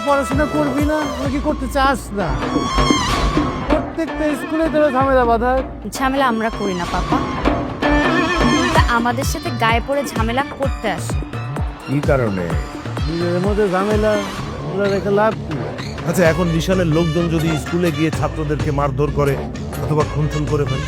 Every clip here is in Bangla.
পড়াশোনা করবি না নাকি করতে চাস না? প্রত্যেকটা স্কুলে তোরা ঝামেলা বাঁধা। ঝামেলা আমরা করি না পাপা, তা আমাদের সাথে গায়ে পড়ে ঝামেলা করতে আসে। কি কারণে? নিজেদের মধ্যে ঝামেলা ওরা রেখে লাভ কি? আচ্ছা, এখন নিশানের লোকজন যদি স্কুলে গিয়ে ছাত্রদেরকে মারধর করে অথবা খুন করে ফেলে?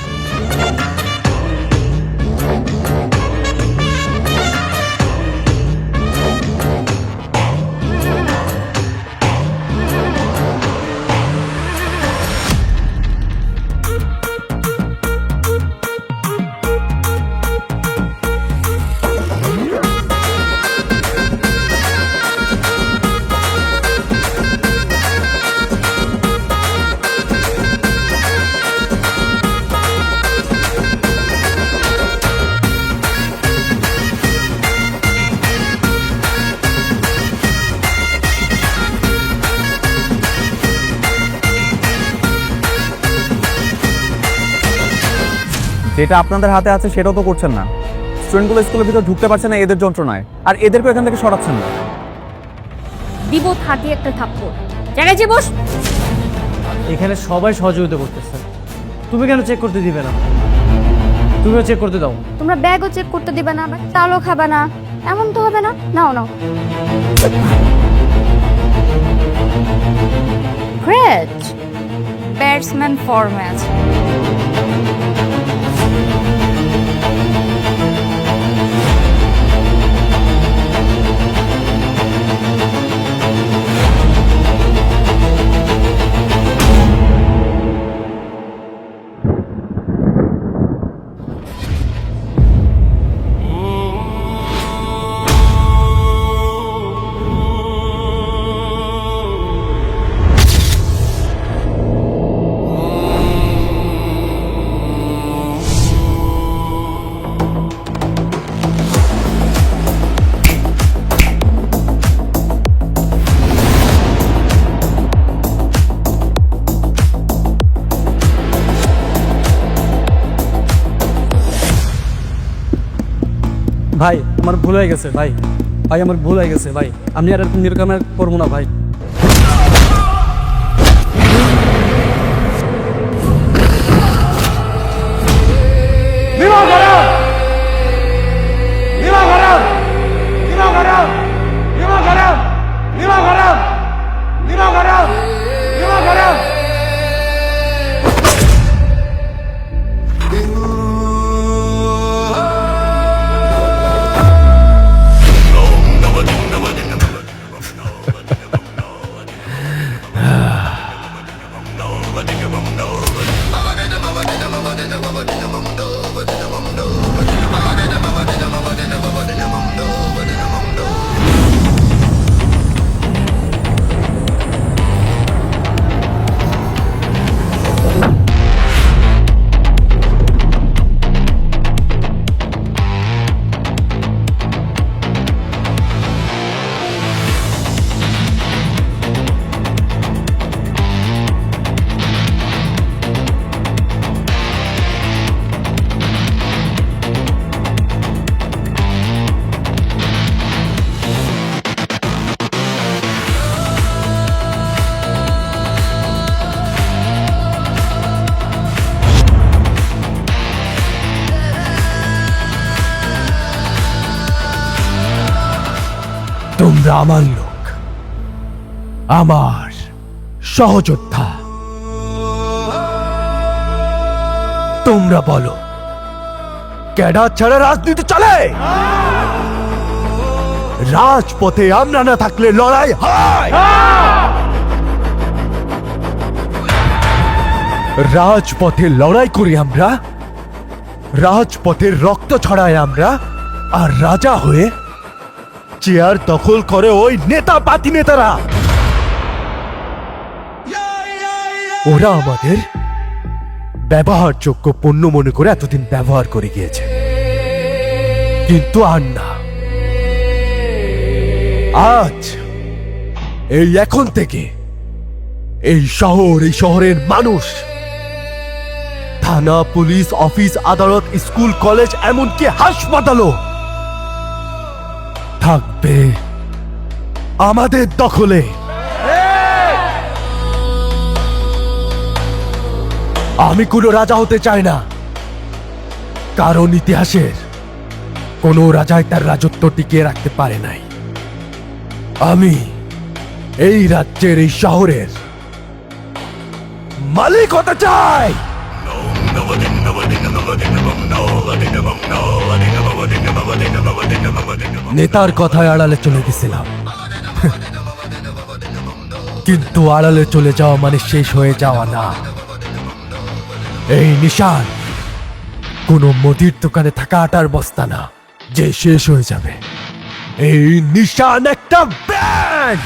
যেটা আপনাদের হাতে আছে সেটাও তো করছেন না। স্টুডেন্টগুলো স্কুলের ভিতর ঢুকতে পারছে না এদের যন্ত্রণায়, আর এদেরকে এখান থেকে সরাচ্ছেন না। দিব থাকি একটা থাপ্পড়, জায়গায় যে বস। এখানে সবাই সহযোগিতা করতেছে, তুমি কেন চেক করতে দিবে না? তুমিও চেক করতে দাও। তোমরা ব্যাগও চেক করতে দিবে না, আবার চালও খাবে না, এমন তো হবে না। নাও নাও। গ্রেট, ব্যাটসম্যান ফর্মে আছে। ভাই আমার ভুল হয়ে গেছে ভাই, ভাই আমার ভুল হয়ে গেছে ভাই, আমি আর এরকম নিরকমের করবো না ভাই। তোমরা আমার লোক, আমার সহযোদ্ধা। তোমরা বলো, ক্যাডার ছাড়া রাজনীতি চলে? রাজপথে আমরা না থাকলে লড়াই হয়। রাজপথে লড়াই করি আমরা, রাজপথের রক্ত ছড়ায় আমরা, আর রাজা হয়ে চেয়ার দখল করে ওই নেতা পাতি নেতারা। ওরা আমাদের ব্যবহারযোগ্য পণ্য মনে করে এতদিন ব্যবহার করে গিয়েছে, কিন্তু আর না। আজ এই এখন থেকে এই শহর, এই শহরের মানুষ, থানা, পুলিশ, অফিস, আদালত, স্কুল, কলেজ, এমনকি হাসপাতালও থাকবে আমাদের দখলে। আমি কোনো রাজা হতে চাই না, কারণ ইতিহাসের কোনো রাজাই তার রাজত্ব টিকিয়ে রাখতে পারে নাই। আমি এই রাজ্যের, এই শহরের মালিক হতে চাই। নেতার কথায় আড়ালে চলে গেছিলাম, কিন্তু আড়ালে চলে যাওয়া মানে শেষ হয়ে যাওয়া না। এই নিশান কোনো মুদির দোকানে থাকা আটার বস্তা না যে শেষ হয়ে যাবে। এই নিশান একটা ব্র্যান্ড।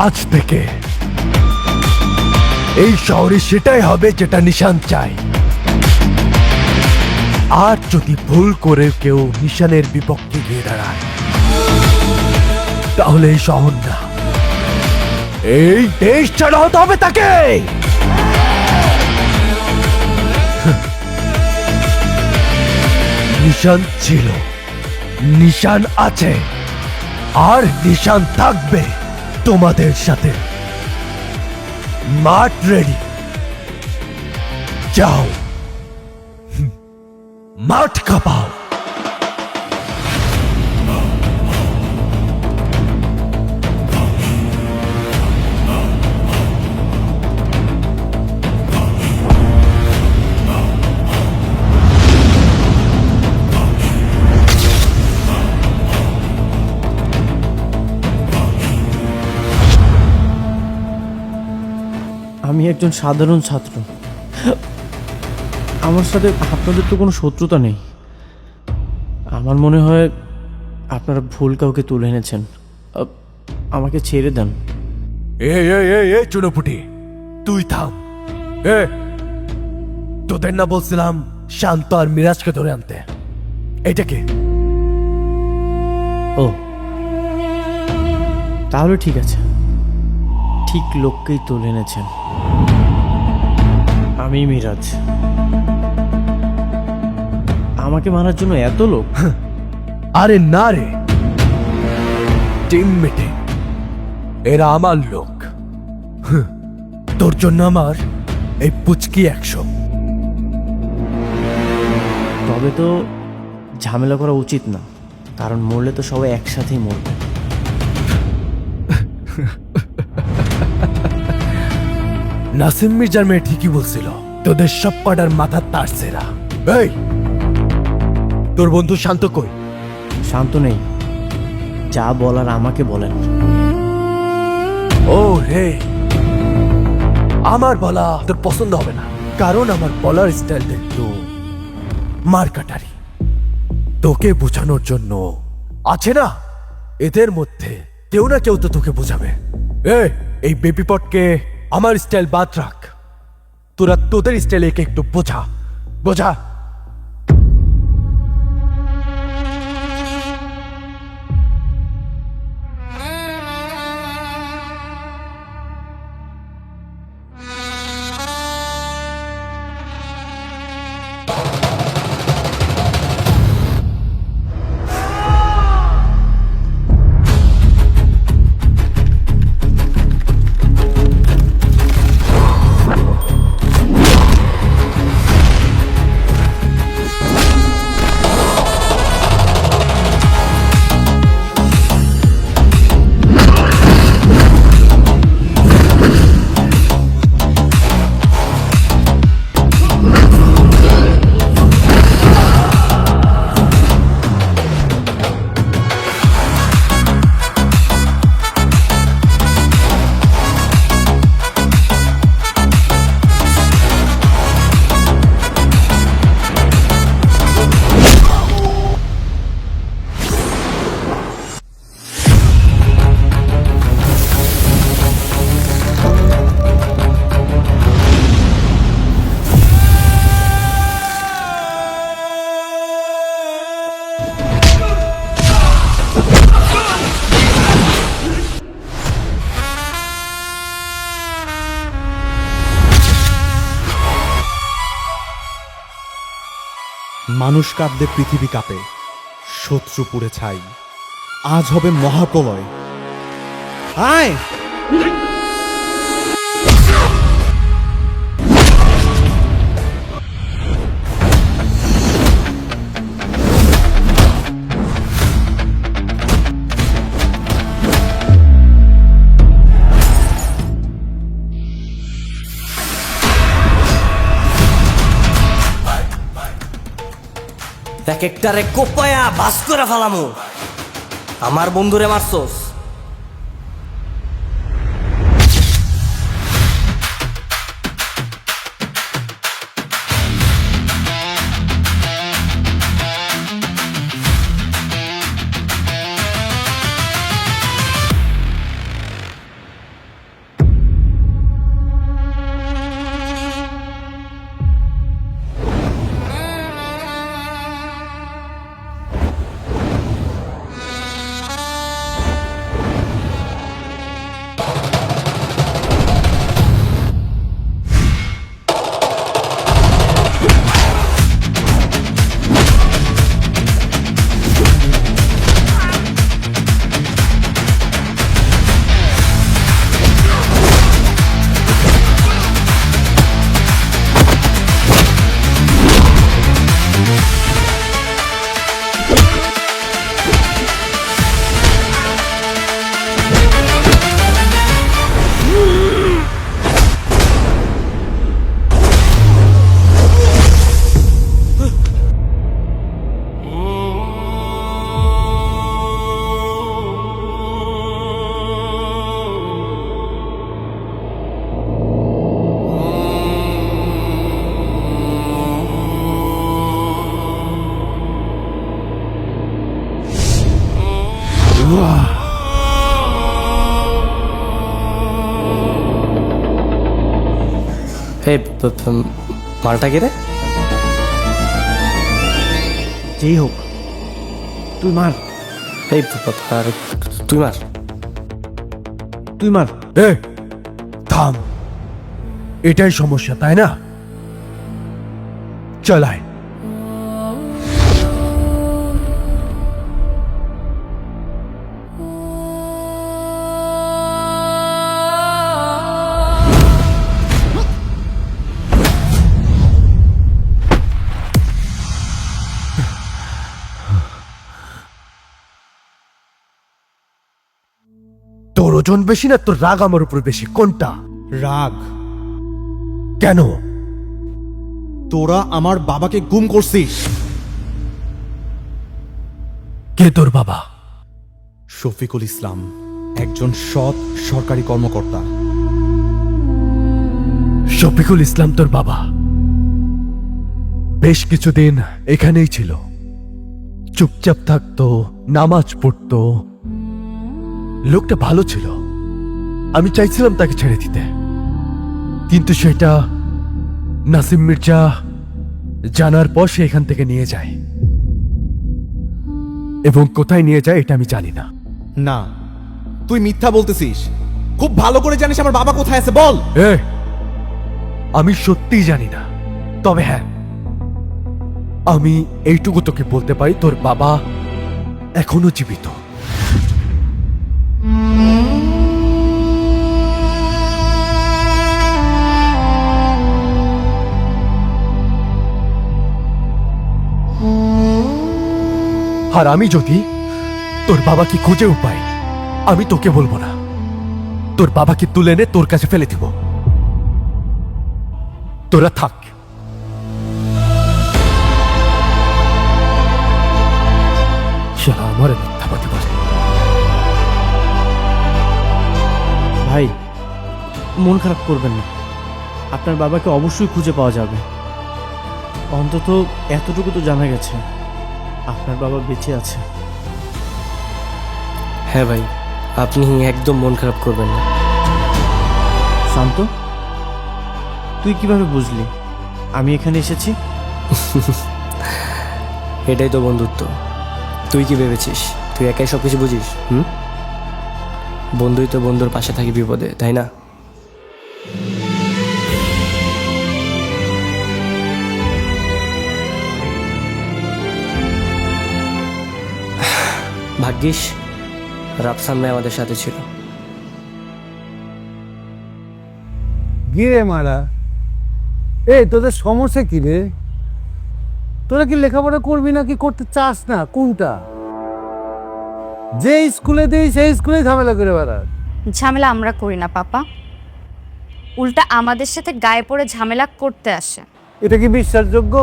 আজ থেকে এই শহরে সেটাই হবে যেটা নিশান চাই। আর যদি ভুল করে কেউ নিশানের বিপক্ষে গিয়ে দাঁড়ায়, তাহলে এই শহর না, এই দেশ ছাড়া হতে হবে তাকে। নিশান ছিল, নিশান আছে, আর নিশান থাকবে তোমাদের সাথে। মাঠ রেডি, যাও মাঠ কাঁপাও। আমি একজন সাধারণ ছাত্র, আমার সাথে আপনাদের তো কোনো শত্রুতা নেই। আমার মনে হয় আপনারা ভুল কাউকে তুলে এনেছেন। আমাকে ছেড়ে দেন। এ চুনোপুটি, তুই থাম। তোদের না বলছিলাম শান্ত আর মিরাজকে ধরে আনতে? এটা কে? ও, তাহলে ঠিক আছে, ঠিক লোককেই তুলে এনেছেন। আমি মিরাজ। আমাকে মারার জন্য এত লোক? আরে না রে, টিম মিটিং, এরা আমার লোক। তোর জন্য আমার এই পুচকি 100। তবে তো ঝামেলা করা উচিত না, কারণ মরলে তো সবাই একসাথেই মরবে। নাসিম মির্জার মেয়ে ঠিকই বলছিল, তোদের সব কটার মাথার তার সেরা। এই, তোর বন্ধু শান্ত কই? শান্ত নেই, যা বলার আমাকে বলেন। ও রে, আমার বলা তোর পছন্দ হবে না, কারণ আমার বলার স্টাইলটা একটু মারকাটারি। তোকে বোঝানোর জন্য আছে না, এদের মধ্যে কেউ না কেউ তো তোকে বোঝাবে। এই বেবি পটকে আমার স্টাইল বাদ রাখ, তোরা তোদের স্টাইল একে একটু বোঝা বোঝা। মানুষ কাঁদলে পৃথিবী কাঁপে, শত্রু পুড়ে ছাই। আজ হবে মহাপ্রলয়, আয় এক একটারে কোপায়া বাস করে ফেলামু। আমার বন্ধুরে মারছস। এই মালটা কে রে? যেই হোক তুই মার, এই তুই মার। তুই মার। এ থাম, এটাই সমস্যা তাই না? চলাই তোর ওজন বেশি না তোর রাগ আমার উপর বেশি, কোনটা? রাগ। কেন? তোরা আমার বাবাকে গুম করছিস। কে তোর বাবা? শফিকুল ইসলাম, একজন সৎ সরকারি কর্মকর্তা। শফিকুল ইসলাম তোর বাবা? বেশ কিছুদিন এখানেই ছিল, চুপচাপ থাকতো, নামাজ পড়তো, লোকটা ভালো ছিল। আমি চাইছিলাম তাকে ছেড়ে দিতে, কিন্তু সেটা নাসিম মির্জা জানার পর সে এখান থেকে নিয়ে যায়, এবং কোথায় নিয়ে যায় এটা আমি জানি না। না, তুই মিথ্যা বলতেছিস। খুব ভালো করে জানিস আমার বাবা কোথায় আছে, বল। এ, আমি সত্যিই জানি না, তবে হ্যাঁ, আমি এইটুকু তোকে বলতে পারি, তোর বাবা এখনো জীবিত। আর আমি যদি তোর বাবাকে খুঁজেও পাই, আমি তোকে বলবো না, তোর বাবাকে তুলে এনে তোর কাছে ফেলে দিব। তোরা থাক। শালা আমার মিথ্যাবাদী বলে। ভাই মন খারাপ করবেন না, আপনার বাবাকে অবশ্যই খুঁজে পাওয়া যাবে। অন্তত এতটুকু তো জানা গেছে আপনার বাবা বেঁচে আছে। হ্যাঁ ভাই, আপনি একদম মন খারাপ করবেন না। শান্ত, তুই কিভাবে বুঝলি আমি এখানে এসেছি? এটাই তো বন্ধুত্ব। তুই কি ভেবেছিস তুই একাই সব কিছু বুঝিস? বন্ধুই তো বন্ধুর পাশে থাকি বিপদে, তাই না? ভাগ্যিস রাফসান ভাই আমাদের সাথে ছিল, গিরে মারা, এই তোদের সমস্যা কি রে? তোরা কি লেখাপড়া করবি নাকি করতে চাস না? কোনটা? যে স্কুলে দিই সেই স্কুলেই ঝামেলা করে বেড়াস। ঝামেলা আমরা করি না পাপা, উল্টা আমাদের সাথে গায়ে পড়ে ঝামেলা করতে আসে। এটা কি বিশ্বাসযোগ্য?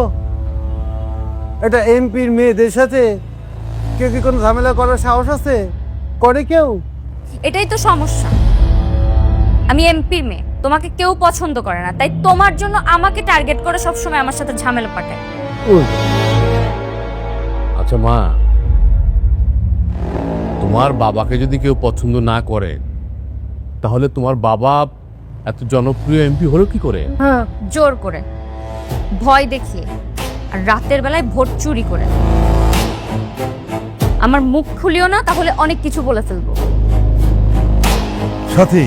এটা এমপির মেয়েদের সাথে কেউ কি কোনো ঝামেলা করার সাহস আছে? করে কেউ? এটাই তো সমস্যা। আমি এমপির মেয়ে, তোমাকে কেউ পছন্দ করে না, তাই তোমার জন্য আমাকে টার্গেট করে সবসময় আমার সাথে ঝামেলা পাঠায়। আচ্ছা মা, তোমার বাবাকে যদি কেউ পছন্দ না করে তাহলে তোমার বাবা এত জনপ্রিয় এমপি হলো কি করে? হ্যাঁ, জোর করে, ভয় দেখিয়ে, আর রাতের বেলায় ভোট চুরি করে। আমার মুখ খুলিও না, তাহলে অনেক কিছু বলে ফেলবো। সাথী,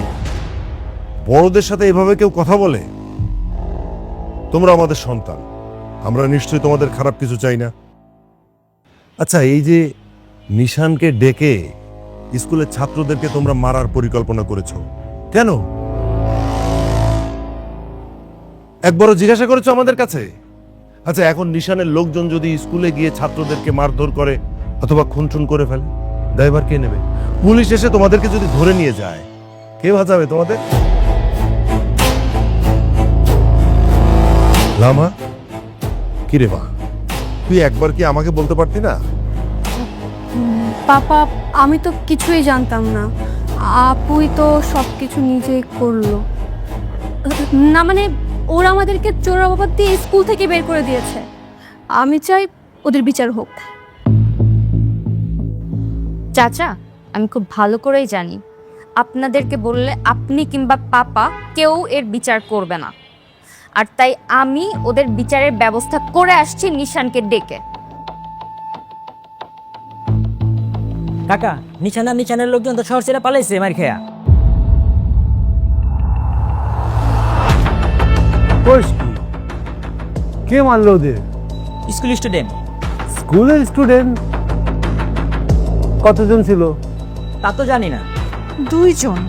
বড়দের সাথে এভাবে কেউ কথা বলে? তোমরা আমাদের সন্তান, আমরা নিশ্চয়ই তোমাদের খারাপ কিছু চাই না। আচ্ছা, এই যে নিশানকে ডেকে স্কুলের ছাত্রদেরকে তোমরা মারার পরিকল্পনা করেছো, কেন? একবারও জিজ্ঞাসা করেছো আমাদের কাছে? আচ্ছা, এখন নিশানের লোকজন যদি স্কুলে গিয়ে ছাত্রদেরকে মারধর করে অথবা খুনচুন করে ফেলে, দায়ভার কে নেবে? পুলিশ এসে তোমাদেরকে যদি ধরে নিয়ে যায়, কে বাঁচাবে তোমাদের? লামা, কি রে মা, তুই একবার কি আমাকে বলতে পারতি না? পাপা, আমি তো কিছুই জানতাম না, আপুই তো সব কিছু নিজেই করলো। না মানে, ওরা আমাদেরকে চোরা বাবা দিয়ে স্কুল থেকে বের করে দিয়েছে। আমি চাই ওদের বিচার হোক। চাচা, আমি খুব ভালো করেই জানি আপনাদেরকে বললে আপনি কিংবা পাপা কেউ এর বিচার করবে না, আর তাই আমি ওদের বিচারের ব্যবস্থা করে আসছি নিশানকে ডেকে। কাকা, নিশানের লোকজন তো শহর ছেড়ে পালাইছে মার খেয়া। কে মারলো ওদের? School student. স্কুলের স্টুডেন্ট? কতজন ছিল? তা তো জানি না। 2 জন।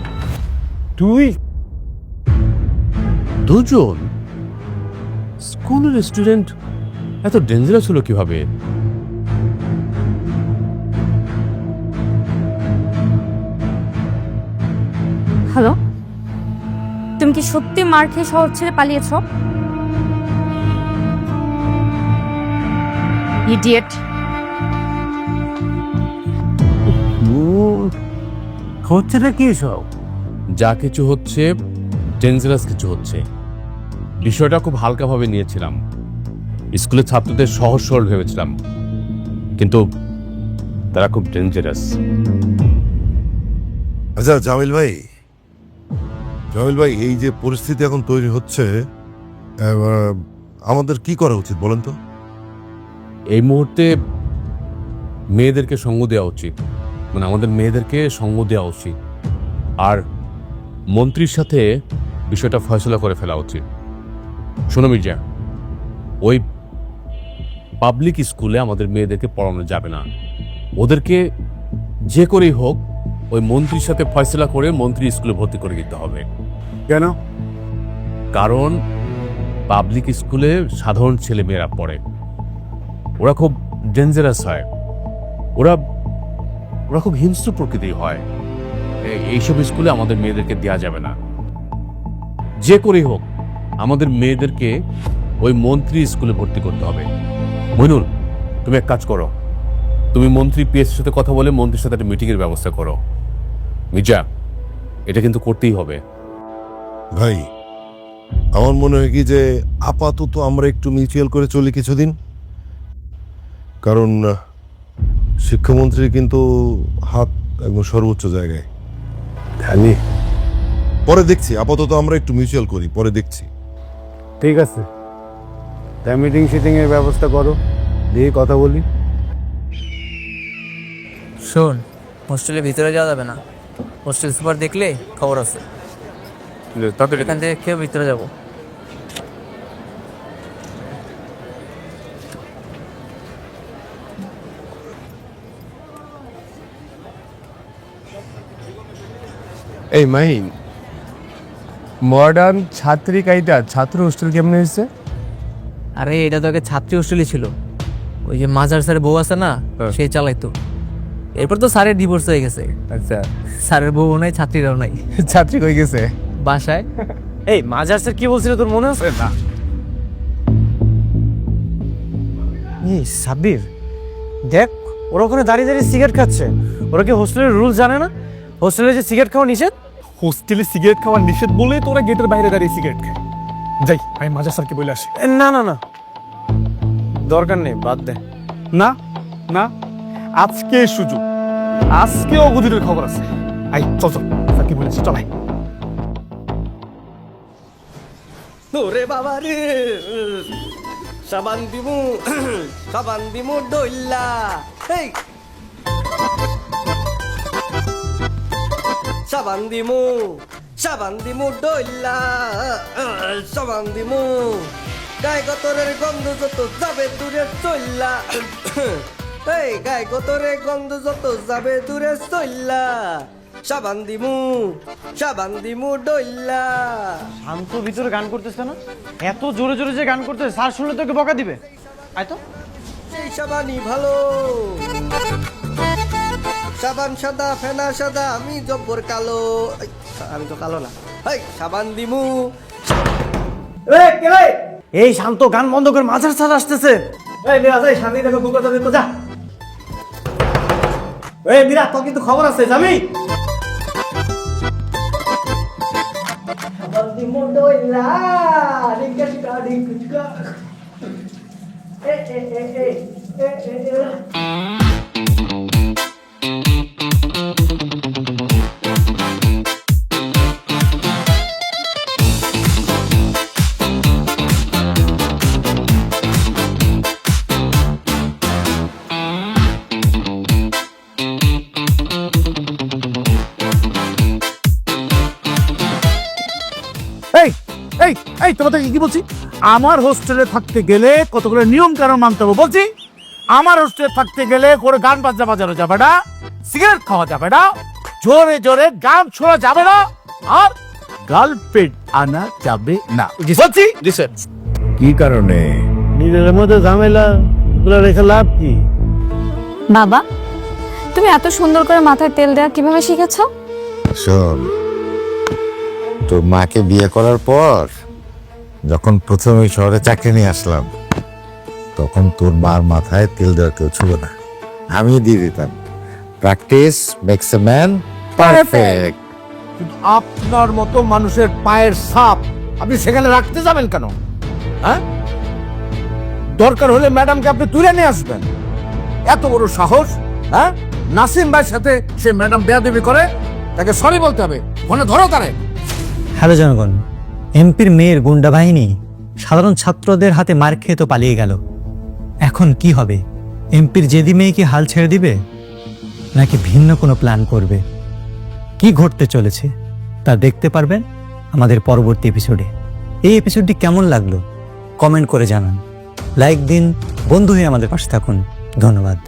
দুজন? স্কুলের স্টুডেন্ট এত ডেঞ্জারাস হলো কিভাবে? হ্যালো, তুমি কি সত্যি মার খেয়ে শহর ছেড়ে পালিয়েছ? ইডিয়েট। হচ্ছে না কি সব? যা কিছু হচ্ছে ডেঞ্জারাস কিছু হচ্ছে। বিষয়টা খুব হালকাভাবে নিয়েছিলাম, স্কুলের ছাত্রদের সহজ সরল ভেবেছিলাম, কিন্তু তারা খুব ডেঞ্জারাস। আচ্ছা জামিল ভাই, এই যে পরিস্থিতি এখন তৈরি হচ্ছে, আমাদের কি করা উচিত বলেন তো? এই মুহূর্তে মেয়েদেরকে সঙ্গ দেওয়া উচিত, মানে আমাদের মেয়েদেরকে সঙ্গ দেওয়া উচিত, আর মন্ত্রীর সাথে বিষয়টা ফয়সলা করে ফেলা উচিত। শোনো মির্জা, ওই পাবলিক স্কুলে আমাদের মেয়েদেরকে পড়ানো যাবে না। ওদেরকে যে করেই হোক ওই মন্ত্রীর সাথে ফয়সলা করে মন্ত্রী স্কুলে ভর্তি করে দিতে হবে। কেন? কারণ পাবলিক স্কুলে সাধারণ ছেলে মেয়েরা পড়ে, ওরা খুব ডেঞ্জারাস হয়, ওরা খুব হিংস্র প্রকৃতির হয়। এইসব স্কুলে আমাদের মেয়েদেরকে দেওয়া যাবে না। যে করেই হোক আমাদের মেয়েদেরকে ওই মন্ত্রী স্কুলে ভর্তি করতে হবে। মইনুল, তুমি এক কাজ করো, তুমি মন্ত্রী পিএসের সাথে কথা বলে মন্ত্রীর সাথে একটা মিটিংয়ের ব্যবস্থা করো। মির্জা, এটা কিন্তু করতেই হবে। ভাই, আমার মনে হয় কি যে আপাতত আমরা একটু মিউচুয়াল করে চলি কিছুদিন, কারণ শিক্ষামন্ত্রীর কিন্তু হাত একদম সর্বোচ্চ জায়গায়। জানি। পরে দেখছি, আপাতত আমরা একটু মিউচুয়াল করি, পরে দেখছি। ঠিক আছে, তাই মিটিং এর ব্যবস্থা করো, দিয়ে কথা বলি। শোন, হোস্টেলের ভিতরে যাওয়া যাবে না, হোস্টেল সুপার দেখলে খবর আছে। তাদের এখান থেকে কেউ ভিতরে যাবো। এই মাহিন, মডার্ন ছাত্রী কাইটা ছাত্র হোস্টেল কেমনে হয়েছে? আরে এটা তো আগে ছাত্রী হোস্টেলই ছিল, ওই যে মাজার স্যারের বউ আছে না, সে চালাইতো। এরপর তো স্যারের ডিভোর্স হয়ে গেছে। আচ্ছা, স্যারের বউ নাই, ছাত্রীরাও নাই, ছাত্রী কই গেছে? বাসায়। এই মাজার স্যার কি বলছিল তোর মনে আছে? না, এই সাব্বির, দেখ ওরা ওখানে দাঁড়িয়ে দাঁড়িয়ে সিগারেট খাচ্ছে। ওরা কি হোস্টেলের রুল জানে না? হোস্টেলে যে সিগারেট খাওয়া নিষেধ। হোস্টেলে সিগারেট খাওয়া নিষেধ বলে তোরা গেটের বাইরে দাঁড়িয়ে সিগারেট খায়। যাই, আমি মাজার স্যারকে বলে আসি। না না না, দরকার নেই, বাদ দে। না না, আজকে সুযোগ, আজকে অবধিরের খবর আছে। আই চল চল, স্যারকে বলে আসি, চলাই। ওরে বাবা রে, সাবান দিমু সাবান দিমু ডইলা, এই সাবান দিমু ডইলা, সাবান দিমু গায়ে গতরের গন্ধ যত যাবে দূরে চইলা, এই গায়ে গতরের গন্ধ যত যাবে দূরে চইলা, সাবান দিমু ডইলা। শান্ত ভিতরে গান করতেছে না, এত জোরে জোরে যে গান করতেছে, স্যার শুনলে তোকে বকা দিবে। আয় তো। সেই সাবানই ভালো, সাবান সাদা ফেনা সাদা, আমি জব্বর কালো। আমি তো কালো না। এই সাবান দিমু। এই শান্ত, গান বন্ধ করে, মাজার স্যার আসতেছে। এই মিরাজ, এই শান্তি দেখো, কুকুরটা দেখো, যা। এই মিরাজ, তোর কিন্তু খবর আছে, যাবি? এই এই এই তোমাদের কি বলছি, আমার হোস্টেলে থাকতে গেলে কতগুলো নিয়ম কানুন মানতে হবে বলছি। আমার হোস্টেলে থাকতে গেলে করে গান বাজনা বাজানো যাবে না, সিগারেট খাওয়া যাবে না, জোরে জোরে গান শোনা যাবে না, আর গার্লফ্রেন্ড আনা যাবে না বলছি। কি কারণে? নিজের মধ্যে ঝামেলা রেখে লাভ কি? বাবা, তুমি এত সুন্দর করে মাথায় তেল দেওয়া কিভাবে শিখেছো? শোন, তোর মাকে বিয়ে করার পর যখন প্রথম ওই শহরে চাকরি নিয়ে আসলাম, তখন তোর মার মাথায় তেল দেওয়ার কেউ ছিল না, আমি দিয়ে দিতাম। Practice makes a man perfect. কিন্তু আপনার মতো মানুষের পায়ের ছাপ আপনি সেখানে রাখতে যাবেন কেন? হ্যাঁ, দরকার হলে ম্যাডামকে আপনি তুলে নিয়ে আসবেন। এত বড় সাহস! হ্যাঁ, নাসিম ভাইয়ের সাথে সে ম্যাডাম বেয়াদবি করে, তাকে সরি বলতে হবে, মনে ধরো তারে। হ্যালো জনগণ, এমপির মেয়ের গুন্ডা বাহিনী সাধারণ ছাত্রদের হাতে মার খেয়ে তো পালিয়ে গেল। এখন কি হবে? এমপির জেদি মেয়ে কি হাল ছেড়ে দিবে, নাকি ভিন্ন কোনো প্ল্যান করবে? কি ঘটতে চলেছে তা দেখতে পারবেন আমাদের পরবর্তী এপিসোডে। এই এপিসোডটি কেমন লাগলো কমেন্ট করে জানান, লাইক দিন, বন্ধু হয়ে আমাদের পাশে থাকুন। ধন্যবাদ।